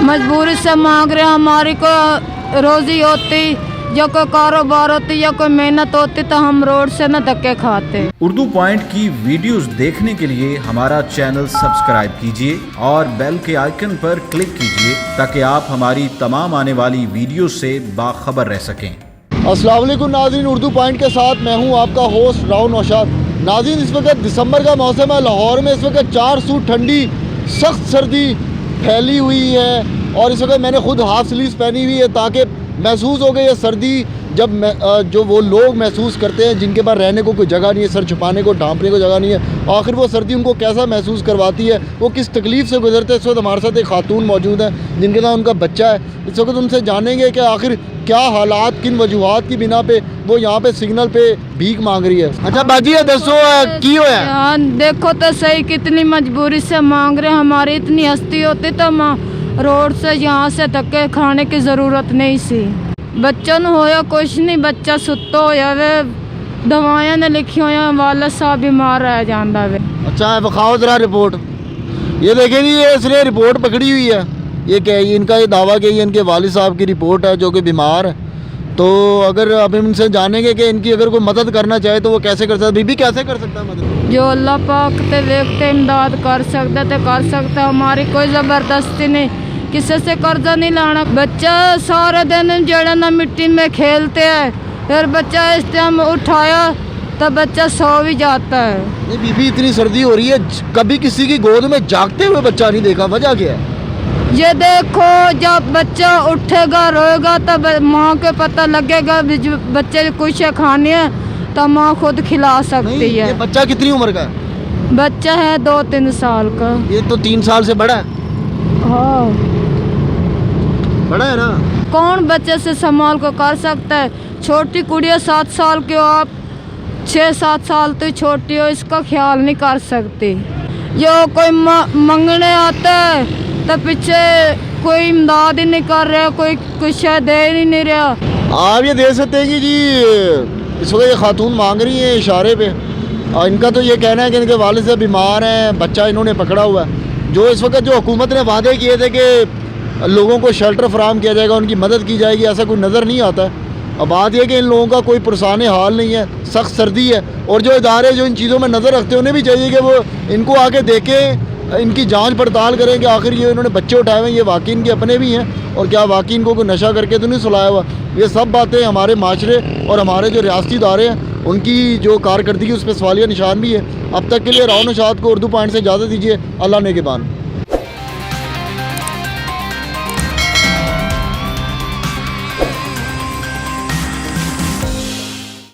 मजबूरी से मांग रहे, हमारी कोई रोजी होती या कोई कारोबार होती या कोई मेहनत होती तो हम रोड से न धक्के खाते। उर्दू पॉइंट की वीडियोस देखने के लिए हमारा चैनल सब्सक्राइब कीजिए और बेल के आइकन पर क्लिक कीजिए ताकि आप हमारी तमाम आने वाली वीडियो से बाखबर रह सकें। अस्सलाम वालेकुम नाज़रीन, उर्दू पॉइंट के साथ मैं हूं आपका होस्ट राव नौशाद। नाज़रीन, इस वक्त दिसंबर का मौसम है। लाहौर में इस वक्त 4 सूट ठंडी सख्त सर्दी फैली हुई है और इस वक्त मैंने खुद हाफ स्लीव्स पहनी हुई है ताकि महसूस हो गई है सर्दी। जब जो वो लोग महसूस करते हैं जिनके पास रहने को कोई जगह नहीं है, सर छुपाने को ढांपने को जगह नहीं है, आखिर वो सर्दी उनको कैसा महसूस करवाती है, वो किस तकलीफ़ से गुजरते हैं। इस वक्त हमारे साथ एक खातून मौजूद है जिनके साथ उनका बच्चा है। इस वक्त उनसे जानेंगे कि आखिर क्या हालात, किन वजूहात की बिना पे वो यहाँ पे सिग्नल पे भीख मांग रही है। अच्छा बाजी दसो की होया? हाँ, देखो तो सही कितनी मजबूरी से मांग रहे। हमारी इतनी हस्ती होती तो रोड से यहाँ से धक्के खाने की ज़रूरत नहीं सी। बच्चा न होया कुछ नहीं, बच्चा सुत्तो होया वे दवाइयां ने लिखी हुई वाला साहब बीमार रह जाता वे। अच्छा बखाओ जरा रिपोर्ट। ये देखें जी, ये इसने रिपोर्ट पकड़ी हुई है। ये क्या है? इनका ये दावा कि ये इनके वालिद साहब की रिपोर्ट है जो कि बीमार है। तो अगर अब इनसे जानेंगे कि इनकी अगर कोई मदद करना चाहे तो वो कैसे कर सकता है? बीबी कैसे कर सकता है मदद? जो अल्लाह पाक ते देखते इमदाद कर सकता तो कर सकता। हमारी कोई ज़बरदस्ती नहीं, किसी से कर्जा नहीं लाना। बच्चा सारे दिन जड़ा ना मिट्टी में खेलते हैं, फिर बच्चा इस टाइम उठाया तो बच्चा सो भी जाता है। नहीं बीबी, इतनी सर्दी हो रही है, कभी किसी की गोद में जागते हुए बच्चा नहीं देखा, वजह क्या है? ये देखो, जब बच्चा उठेगा रोएगा तब माँ को पता लगेगा बच्चे को कुछ खानी है तो माँ खुद खिला सकती है। ये बच्चा कितनी उम्र का है? बच्चा है 2-3 साल का। ये तो 3 साल से बड़ा है। हाँ, बड़ा है ना। कौन बच्चे से संभाल को कर सकता है? छोटी कुड़िया 7 साल की हो, आप 6-7 साल तो छोटी हो, इसका ख्याल नहीं कर सकती। जो कोई मंगने आता है तो पीछे कोई इमदाद ही नहीं कर रहा, कोई कुछ दे ही नहीं रहा। आप ये दे सकते हैं कि जी इस वक्त ये खातून मांग रही है इशारे पे, और इनका तो ये कहना है कि इनके वालिद से बीमार हैं, बच्चा इन्होंने पकड़ा हुआ है। जो इस वक्त जो हुकूमत ने वादे किए थे कि लोगों को शेल्टर फराहम किया जाएगा, उनकी मदद की जाएगी, ऐसा कोई नज़र नहीं आता है। अब बात यह कि इन लोगों का कोई पुरसान हाल नहीं है, सख्त सर्दी है, और जो इदारे जो इन चीज़ों में नज़र रखते हैं उन्हें भी चाहिए कि वो इनको आके देखें, इनकी जांच पड़ताल करें कि आखिर ये इन्होंने बच्चे उठाए हुए हैं, ये वाकई इनके अपने भी हैं और क्या वाकई इनको कोई नशा करके तो नहीं सुलाया हुआ। ये सब बातें हमारे माशरे और हमारे जो रियासती इदारे हैं उनकी जो कारकर्दगी उस पर सवालिया निशान भी है। अब तक के लिए राव नौशाद को उर्दू पॉइंट से इजाज़त दीजिए। अल्लाह ने के बान।